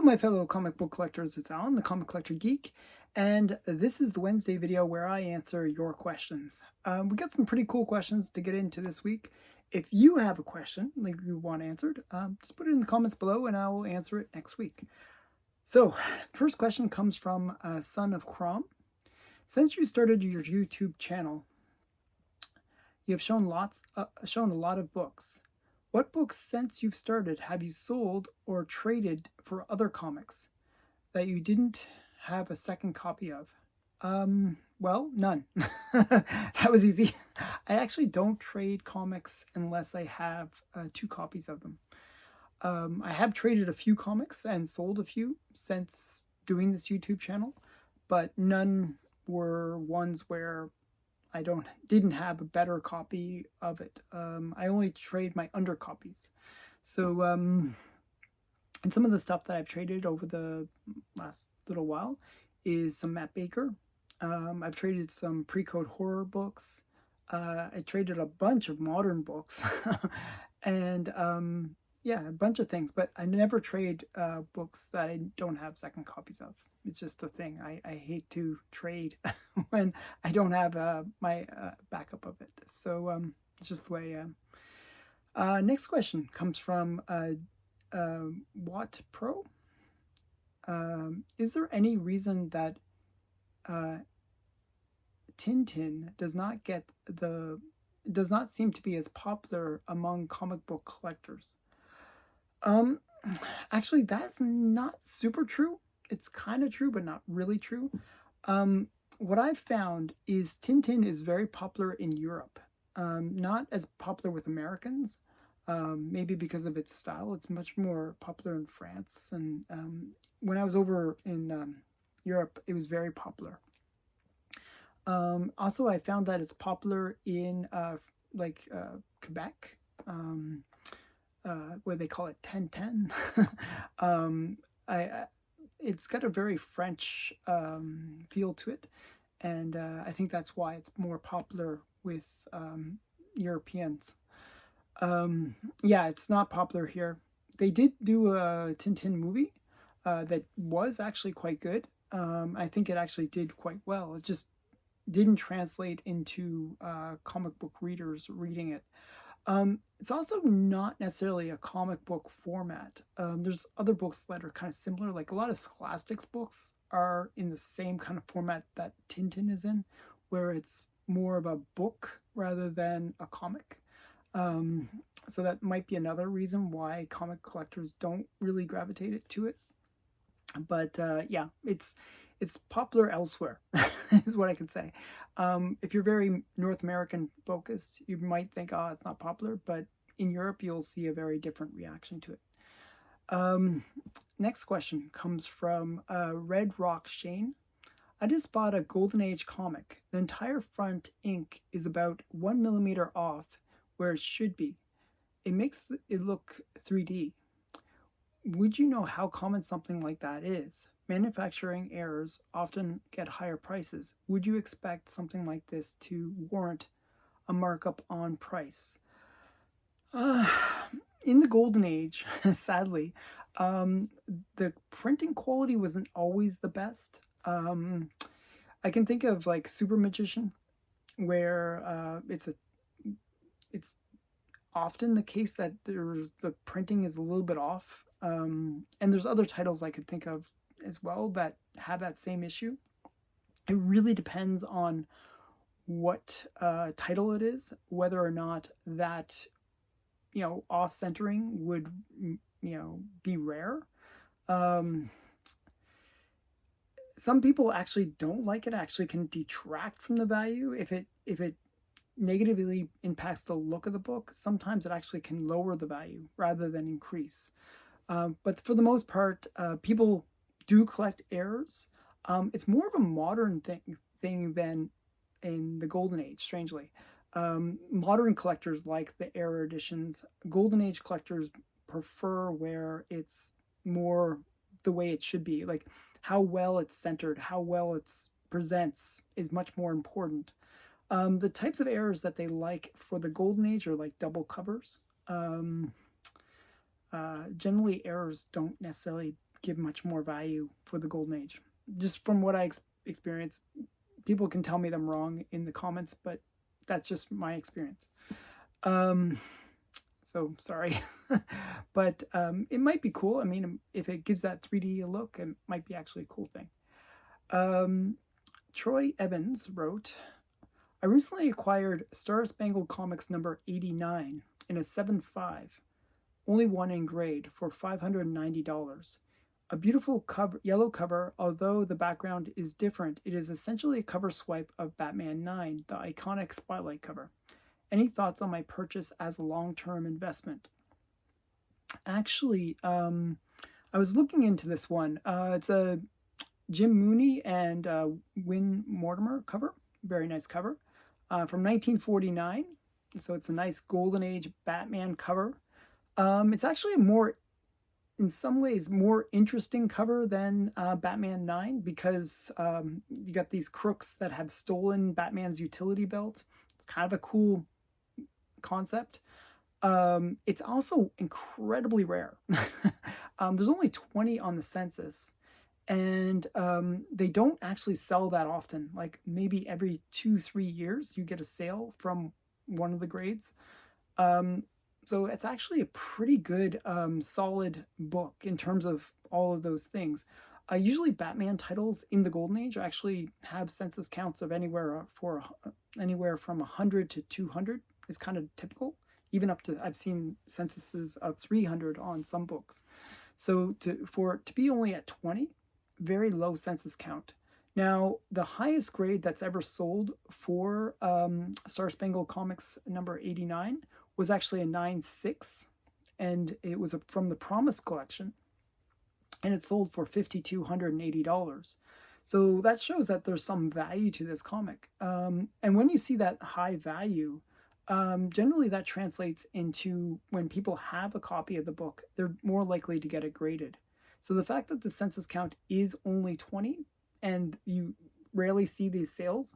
my fellow comic book collectors, it's Alan, the Comic Collector Geek, and this is the Wednesday video where I answer your questions. We got some pretty cool questions to get into this week. If you have a question like you want answered, just put it in the comments below and I will answer it next week. So, first question comes from Son of Crom. Since you started your YouTube channel, you have shown a lot of books. What books since you've started have you sold or traded for other comics that you didn't have a second copy of? Well, none. That was easy. I actually don't trade comics unless I have 2 copies of them. I have traded a few comics and sold a few since doing this YouTube channel, but none were ones where I didn't have a better copy of it. I only trade my undercopies. So, and some of the stuff that I've traded over the last little while is some Matt Baker. I've traded some pre-code horror books. I traded a bunch of modern books, and yeah, a bunch of things. But I never trade books that I don't have second copies of. It's just a thing. I hate to trade when I don't have my backup of it. So it's just the way. Next question comes from Watt Pro. Is there any reason that TinTin does not seem to be as popular among comic book collectors? Actually, that's not super true. It's kind of true, but not really true. What I've found is TinTin is very popular in Europe. Not as popular with Americans, maybe because of its style. It's much more popular in France. And when I was over in Europe, it was very popular. Also, I found that it's popular in Quebec, where they call it TinTin. It's got a very French feel to it, and I think that's why it's more popular with Europeans. Yeah, it's not popular here. They did do a TinTin movie that was actually quite good. I think it actually did quite well. It just didn't translate into comic book readers reading it. It's also not necessarily a comic book format. There's other books that are kind of similar, like a lot of Scholastic's books are in the same kind of format that TinTin is in, where it's more of a book rather than a comic. So that might be another reason why comic collectors don't really gravitate to it. But yeah, it's popular elsewhere, is what I can say. If you're very North American focused, you might think, oh, it's not popular, but in Europe, you'll see a very different reaction to it. Next question comes from Red Rock Shane. I just bought a Golden Age comic. The entire front ink is about 1 millimeter off where it should be. It makes it look 3D. Would you know how common something like that is? Manufacturing errors often get higher prices. Would you expect something like this to warrant a markup on price? In the Golden Age, sadly, the printing quality wasn't always the best. I can think of like Super Magician, where it's often the case that the printing is a little bit off. And there's other titles I could think of as well that have that same issue. It really depends on what title it is, whether or not that, off-centering would, be rare. Some people actually don't like it, actually can detract from the value. If it negatively impacts the look of the book, sometimes it actually can lower the value rather than increase. But for the most part, people do collect errors. It's more of a modern thing than in the Golden Age, strangely. Modern collectors like the error editions. Golden Age collectors prefer where it's more the way it should be. Like how well it's centered, how well it presents is much more important. The types of errors that they like for the Golden Age are like double covers. Generally, errors don't necessarily give much more value for the Golden Age. Just from what I experienced, people can tell me I'm wrong in the comments, but that's just my experience. So sorry, but it might be cool. I mean, if it gives that 3D look, it might be actually a cool thing. Troy Evans wrote, I recently acquired Star Spangled Comics number 89 in a 7.5, only one in grade, for $590. A beautiful cover, yellow cover, although the background is different. It is essentially a cover swipe of Batman 9, the iconic Spotlight cover. Any thoughts on my purchase as a long-term investment? Actually, I was looking into this one. It's a Jim Mooney and Win Mortimer cover. Very nice cover. From 1949. So it's a nice Golden Age Batman cover. It's actually a more, in some ways, more interesting cover than Batman 9 because you got these crooks that have stolen Batman's utility belt. It's kind of a cool concept. It's also incredibly rare. There's only 20 on the census, and they don't actually sell that often. Like maybe every 2-3 years you get a sale from one of the grades. So it's actually a pretty good solid book in terms of all of those things. Usually Batman titles in the Golden Age actually have census counts of anywhere from 100 to 200 is kind of typical. Even up to, I've seen censuses of 300 on some books. So for it to be only at 20, very low census count. Now, the highest grade that's ever sold for Star Spangled Comics number 89 was actually a 9.6, and it was from the Promise collection, and it sold for $5,280. So that shows that there's some value to this comic. And when you see that high value, generally that translates into when people have a copy of the book, they're more likely to get it graded. So the fact that the census count is only 20 and you rarely see these sales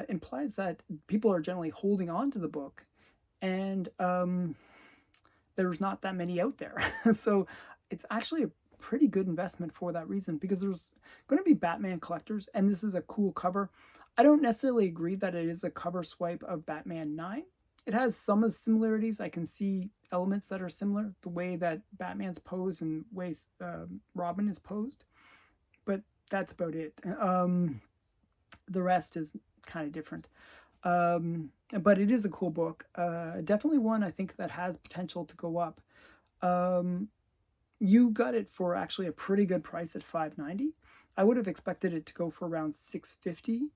implies that people are generally holding on to the book, and there's not that many out there. So it's actually a pretty good investment for that reason, because there's going to be Batman collectors, and this is a cool cover. I don't necessarily agree that it is a cover swipe of Batman 9. It has some of the similarities. I can see elements that are similar, the way that Batman's posed and the way Robin is posed, but that's about it. The rest is kind of different. But it is a cool book. Definitely one I think that has potential to go up. You got it for actually a pretty good price at $590. I would have expected it to go for around $650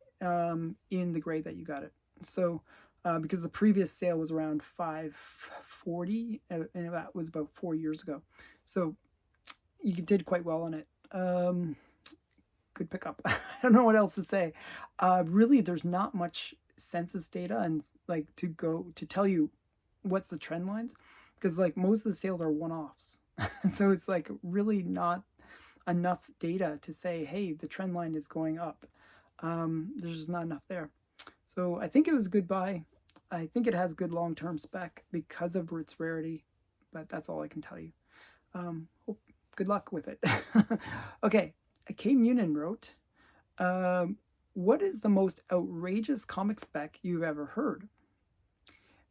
in the grade that you got it. So because the previous sale was around $540, and that was about 4 years ago. So you did quite well on it. Good pickup. I don't know what else to say. Really, there's not much census data and like to tell you what's the trend lines, because like most of the sales are one-offs. So it's like really not enough data to say, hey, the trend line is going up. There's just not enough there. So I think it was a good buy. I think it has good long-term spec because of its rarity, but that's all I can tell you. Good luck with it. Okay, K. Munin wrote, what is the most outrageous comic spec you've ever heard?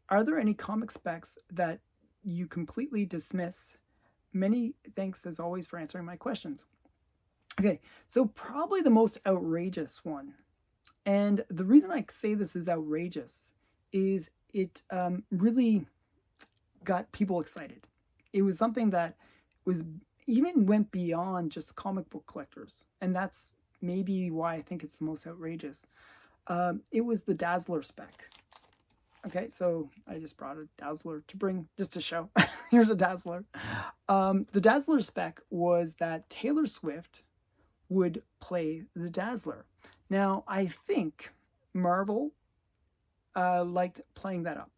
Are there any comic specs that you completely dismiss? Many thanks as always for answering my questions. Okay, so probably the most outrageous one, and the reason I say this is outrageous is it really got people excited. It was something that was even went beyond just comic book collectors, and that's maybe why I think it's the most outrageous. It was the Dazzler spec. Okay, so I just brought a Dazzler to bring, just to show. Here's a Dazzler. The Dazzler spec was that Taylor Swift would play the Dazzler. Now, I think Marvel liked playing that up.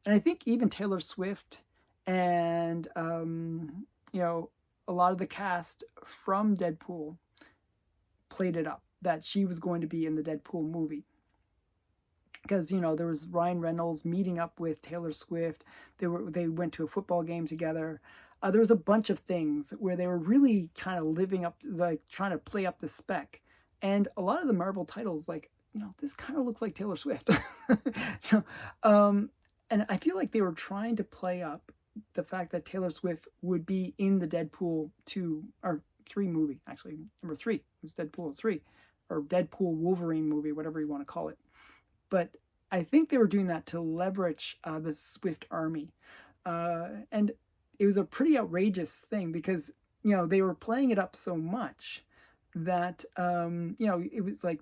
And I think even Taylor Swift and, you know, a lot of the cast from Deadpool played it up, that she was going to be in the Deadpool movie. Because, you know, there was Ryan Reynolds meeting up with Taylor Swift. They went to a football game together. There was a bunch of things where they were really kind of living up, like trying to play up the spec. And a lot of the Marvel titles, like, this kind of looks like Taylor Swift. You and I feel like they were trying to play up the fact that Taylor Swift would be in the Deadpool 2 or 3 movie, actually, number 3. It was Deadpool 3 or Deadpool Wolverine movie, whatever you want to call it. But I think they were doing that to leverage the Swift army. And it was a pretty outrageous thing because, they were playing it up so much that, it was like,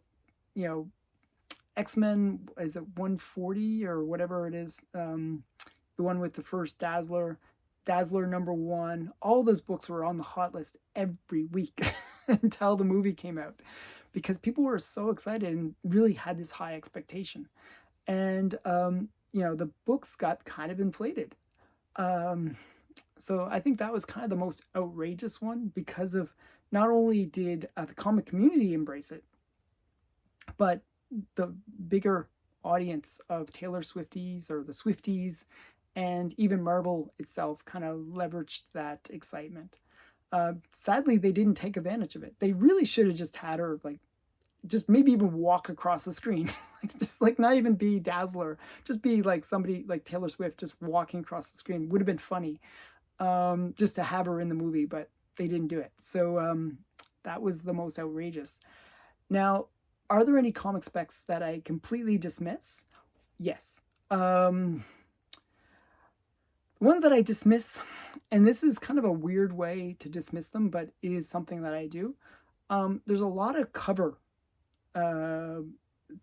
X-Men, is it 140 or whatever it is? The one with the first Dazzler, Dazzler #1. All those books were on the hot list every week until the movie came out because people were so excited and really had this high expectation. And, the books got kind of inflated. So I think that was kind of the most outrageous one because of not only did the comic community embrace it, but the bigger audience of Taylor Swifties or the Swifties and even Marvel itself kind of leveraged that excitement. Sadly, they didn't take advantage of it. They really should have just had her just maybe even walk across the screen. Just not even be Dazzler, just be like somebody like Taylor Swift just walking across the screen. Would have been funny just to have her in the movie, but they didn't do it. So that was the most outrageous. Now, are there any comic specs that I completely dismiss? Yes. Ones that I dismiss, and this is kind of a weird way to dismiss them, but it is something that I do. There's a lot of cover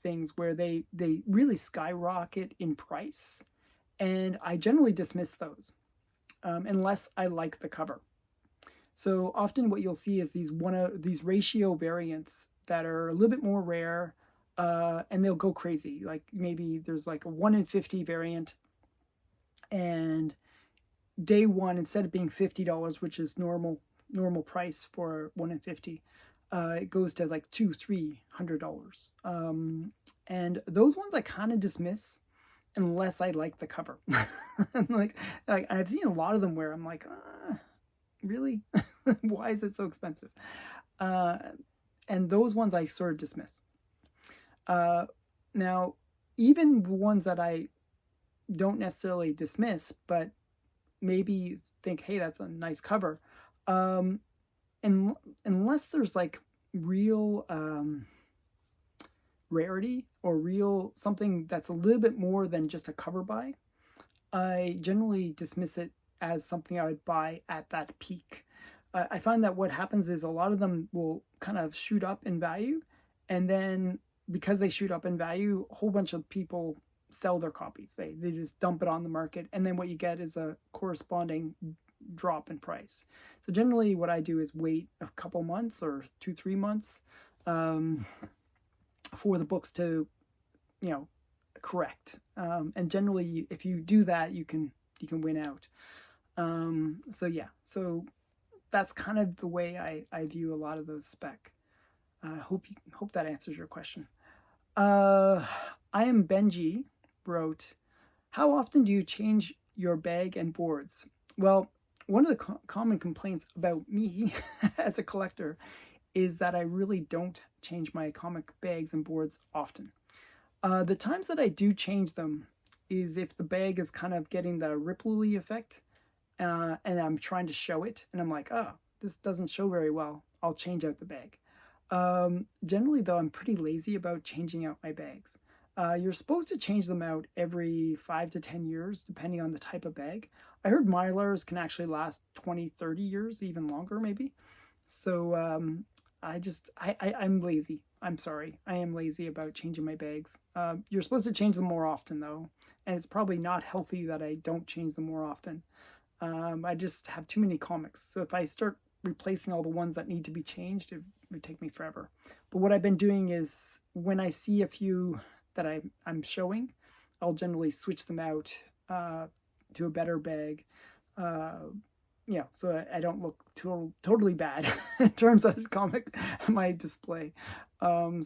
things where they really skyrocket in price, and I generally dismiss those unless I like the cover. So often what you'll see is these ratio variants that are a little bit more rare, and they'll go crazy. Like maybe there's like a 1 in 50 variant, and day one, instead of being $50, which is normal price for 1 in 50, it goes to like $200-300. And those ones I kind of dismiss unless I like the cover. like I've seen a lot of them where I'm like, really? Why is it so expensive? And those ones I sort of dismiss. Now, even the ones that I don't necessarily dismiss, but maybe think, hey, that's a nice cover. And unless there's like real rarity or real something that's a little bit more than just a cover buy, I generally dismiss it as something I would buy at that peak. I find that what happens is a lot of them will kind of shoot up in value, and then because they shoot up in value, a whole bunch of people sell their copies. They just dump it on the market, and then what you get is a corresponding drop in price. So generally what I do is wait a couple months or 2-3 months for the books to correct, and generally if you do that you can win out. So yeah, so that's kind of the way I view a lot of those spec. Hope that answers your question. I am Benji wrote, how often do you change your bag and boards? Well, one of the common complaints about me as a collector is that I really don't change my comic bags and boards often. The times that I do change them is if the bag is kind of getting the ripply effect, and I'm trying to show it, and I'm like, oh, this doesn't show very well. I'll change out the bag. Generally, though, I'm pretty lazy about changing out my bags. You're supposed to change them out every 5 to 10 years, depending on the type of bag. I heard Mylars can actually last 20-30 years, even longer maybe. So I'm lazy. I'm sorry. I am lazy about changing my bags. You're supposed to change them more often, though, and it's probably not healthy that I don't change them more often. I just have too many comics. So if I start replacing all the ones that need to be changed, it would take me forever. But what I've been doing is when I see a few that I'm showing, I'll generally switch them out to a better bag. So I don't look totally bad in terms of comic my display. I'm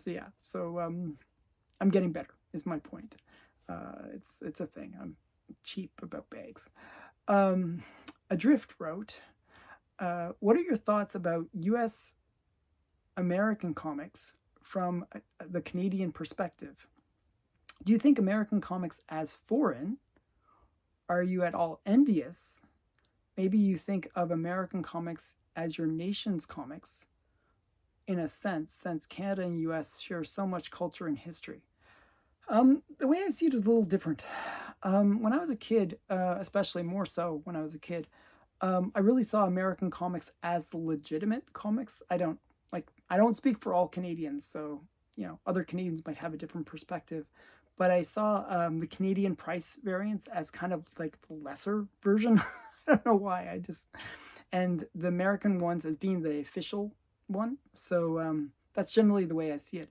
getting better is my point. It's a thing. I'm cheap about bags. Adrift wrote, what are your thoughts about US American comics from the Canadian perspective? Do you think American comics as foreign? Are you at all envious? Maybe you think of American comics as your nation's comics, in a sense, since Canada and US share so much culture and history. The way I see it is a little different. When I was a kid, especially more so when I was a kid, I really saw American comics as the legitimate comics. I don't speak for all Canadians, so other Canadians might have a different perspective. But I saw the Canadian price variants as kind of like the lesser version. I don't know why. And the American ones as being the official one. So that's generally the way I see it.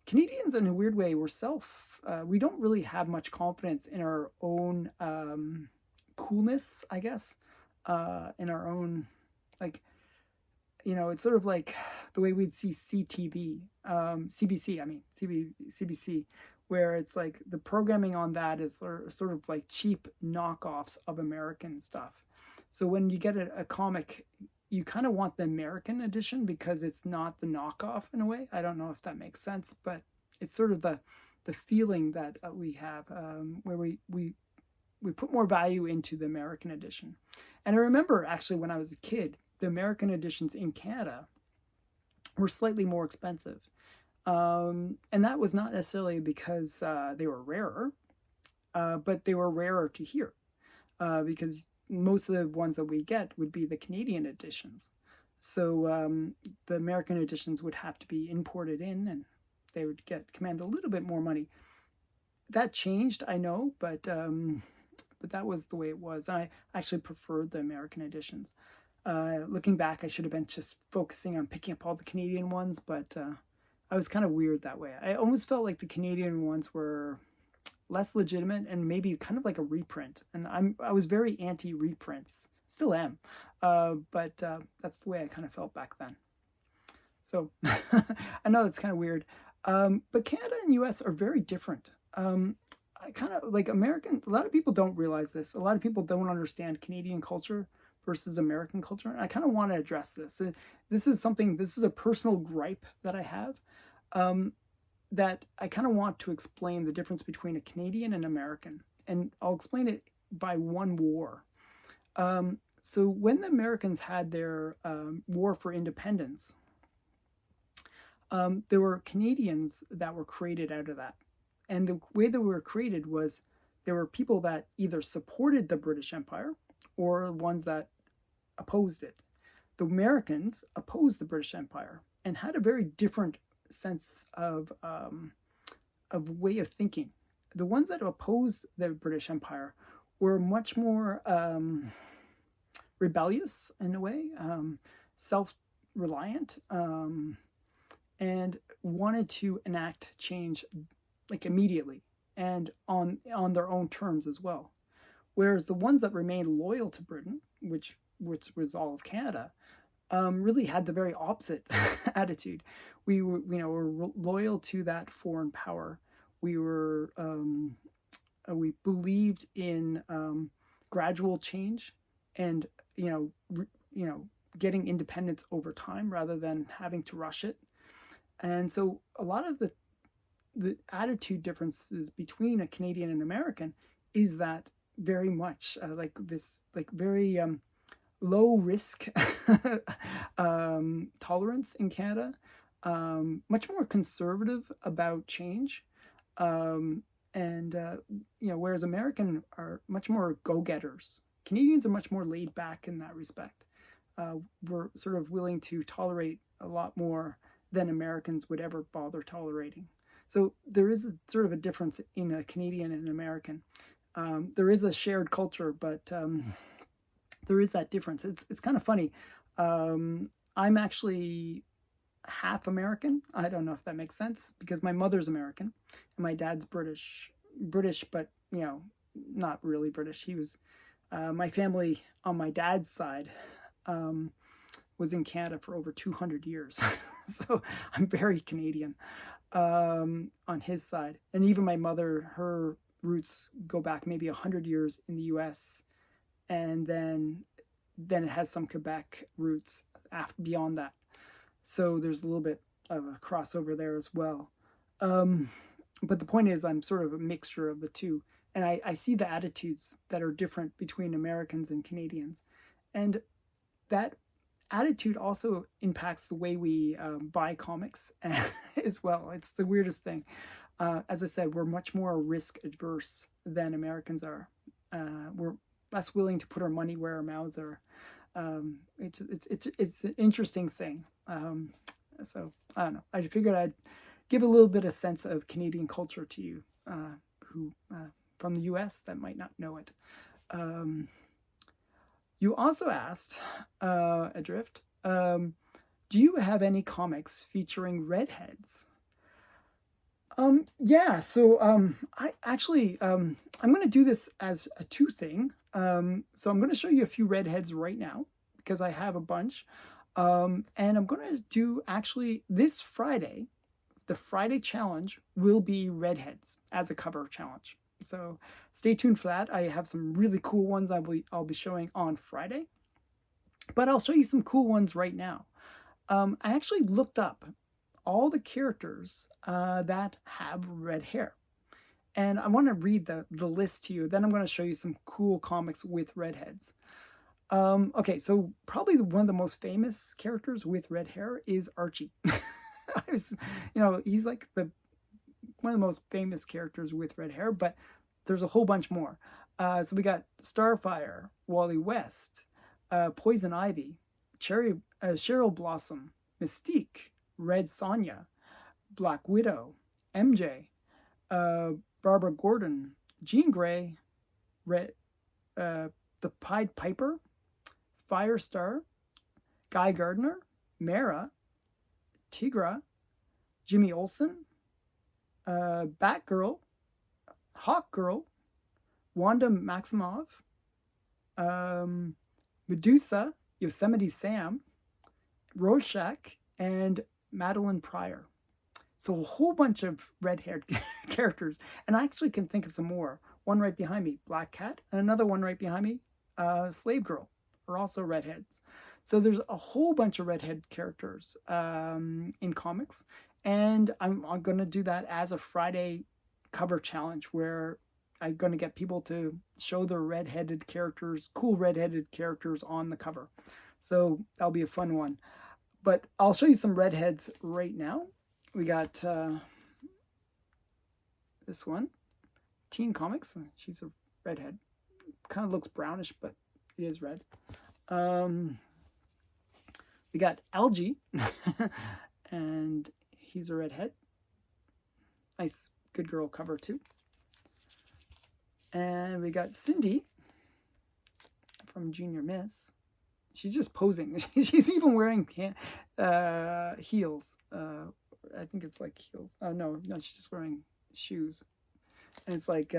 Canadians, in a weird way, we don't really have much confidence in our own coolness, I guess, in our own, like, it's sort of like the way we'd see CTV, CBC, where it's like the programming on that is sort of like cheap knockoffs of American stuff. So when you get a comic, you kind of want the American edition because it's not the knockoff in a way. I don't know if that makes sense, but it's sort of the feeling that we have, where we put more value into the American edition. And I remember actually when I was a kid, the American editions in Canada were slightly more expensive. And that was not necessarily because they were rarer, but they were rarer to hear, because most of the ones that we get would be the Canadian editions. So the American editions would have to be imported in, and they would command a little bit more money. That changed, I know, but that was the way it was. And I actually preferred the American editions. Looking back, I should have been just focusing on picking up all the Canadian ones, but I was kind of weird that way. I almost felt like the Canadian ones were less legitimate and maybe kind of like a reprint. And I was very anti reprints, still am, but that's the way I kind of felt back then. So I know it's kind of weird, but Canada and US are very different. I kind of like American. A lot of people don't realize this. A lot of people don't understand Canadian culture versus American culture. And I kind of want to address this. This is a personal gripe that I have, that I kind of want to explain the difference between a Canadian and American. And I'll explain it by one war. So when the Americans had their war for independence, there were Canadians that were created out of that. And the way that we were created was there were people that either supported the British Empire or ones that opposed it. The Americans opposed the British Empire and had a very different sense of way of thinking. The ones that opposed the British Empire were much more rebellious in a way, self-reliant, and wanted to enact change like immediately and on their own terms as well. Whereas the ones that remained loyal to Britain, which was all of Canada, really had the very opposite attitude. We were loyal to that foreign power. We believed in gradual change and getting independence over time rather than having to rush it. And so a lot of the attitude differences between a Canadian and American is that very much very low risk tolerance in Canada, much more conservative about change, whereas American are much more go-getters. Canadians are much more laid back in that respect. We're sort of willing to tolerate a lot more than Americans would ever bother tolerating. So there is sort of a difference in a Canadian and American. There is a shared culture, but there is that difference. It's kind of funny. I'm actually half American. I don't know if that makes sense because my mother's American and my dad's British, but not really British. He was my family on my dad's side was in Canada for over 200 years. So I'm very Canadian on his side. And even my mother, her roots go back maybe 100 years in the US. And then then it has some Quebec roots beyond that. So there's a little bit of a crossover there as well. But the point is, I'm sort of a mixture of the two. And I see the attitudes that are different between Americans and Canadians. And that attitude also impacts the way we buy comics as well. It's the weirdest thing. As I said, we're much more risk adverse than Americans are. We're less willing to put our money where our mouths are. It's an interesting thing. So I don't know. I figured I'd give a little bit of sense of Canadian culture to you who from the US that might not know it. You also asked, Adrift, do you have any comics featuring redheads? Yeah, so I actually, I'm going to do this as a two thing. So I'm going to show you a few redheads right now because I have a bunch. And I'm going to do actually this Friday, the Friday challenge will be redheads as a cover challenge. So stay tuned for that. I have some really cool ones I'll be showing on Friday. But I'll show you some cool ones right now. I actually looked up all the characters that have red hair. And I want to read the list to you. Then I'm going to show you some cool comics with redheads. Okay, so probably one of the most famous characters with red hair is Archie. He's like one of the most famous characters with red hair, but there's a whole bunch more. So we got Starfire, Wally West, Poison Ivy, Cheryl Blossom, Mystique, Red Sonja, Black Widow, MJ, Barbara Gordon, Jean Grey, the Pied Piper, Firestar, Guy Gardner, Mara, Tigra, Jimmy Olsen, Batgirl, Hawkgirl, Wanda Maximoff, Medusa, Yosemite Sam, Rorschach, and Madeline Pryor. So a whole bunch of red-haired characters. And I actually can think of some more. One right behind me, Black Cat, and another one right behind me, Slave Girl, are also redheads. So there's a whole bunch of redhead characters in comics. And I'm going to do that as a Friday cover challenge where I'm going to get people to show their redheaded characters, cool redheaded characters on the cover. So that'll be a fun one. But I'll show you some redheads right now. We got this one, Teen Comics. She's a redhead. Kind of looks brownish, but it is red. We got Algie, and he's a redhead. Nice, good girl cover too. And we got Cindy from Junior Miss. She's just posing. She's even wearing heels. I think it's like heels. Oh, no, she's just wearing shoes. And it's like,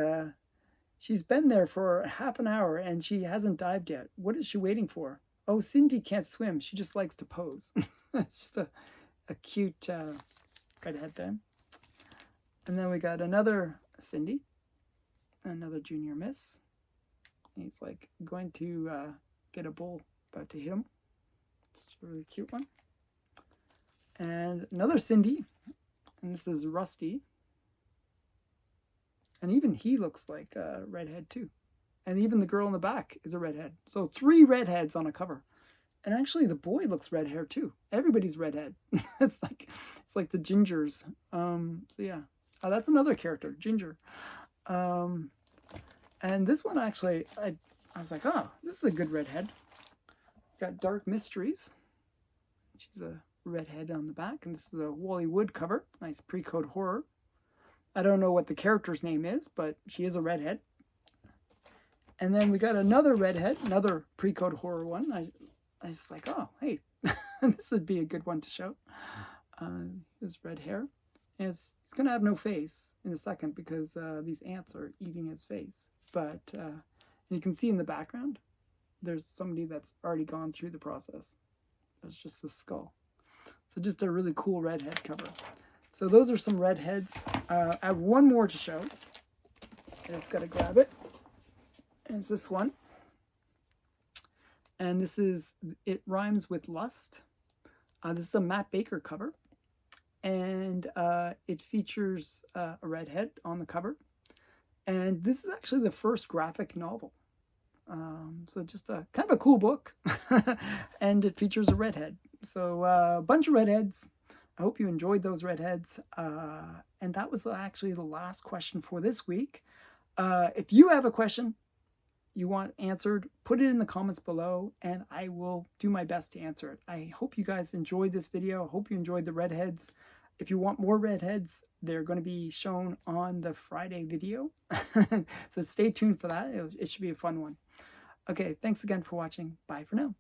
she's been there for half an hour and she hasn't dived yet. What is she waiting for? Oh, Cindy can't swim. She just likes to pose. It's just a cute redhead there. And then we got another Cindy, another Junior Miss. He's like going to get a bull, about to hit him. It's a really cute one. And another Cindy, and this is Rusty. And even he looks like a redhead too. And even the girl in the back is a redhead. So 3 redheads on a cover. And actually the boy looks red hair too. Everybody's redhead. It's like the Gingers. So yeah. Oh, that's another character, Ginger. And this one actually, I was like, oh, this is a good redhead. Got Dark Mysteries. She's a redhead on the back. And this is a Wally Wood cover. Nice pre-code horror. I don't know what the character's name is, but she is a redhead. And then we got another redhead, another pre-code horror one. I was like, oh, hey, this would be a good one to show. His red hair. And he's going to have no face in a second because these ants are eating his face. But and you can see in the background, there's somebody that's already gone through the process. There's just the skull. So just a really cool redhead cover. So those are some redheads. I have one more to show. I just got to grab it. And it's this one. and this is It Rhymes with Lust. This is a Matt Baker cover, and it features a redhead on the cover. And this is actually the first graphic novel. So just a kind of a cool book, and it features a redhead. So a bunch of redheads. I hope you enjoyed those redheads. And that was actually the last question for this week. If you have a question you want answered, put it in the comments below, and I will do my best to answer it. I hope you guys enjoyed this video. I hope you enjoyed the redheads. If you want more redheads, they're going to be shown on the Friday video. So stay tuned for that. It should be a fun one. Okay, thanks again for watching. Bye for now.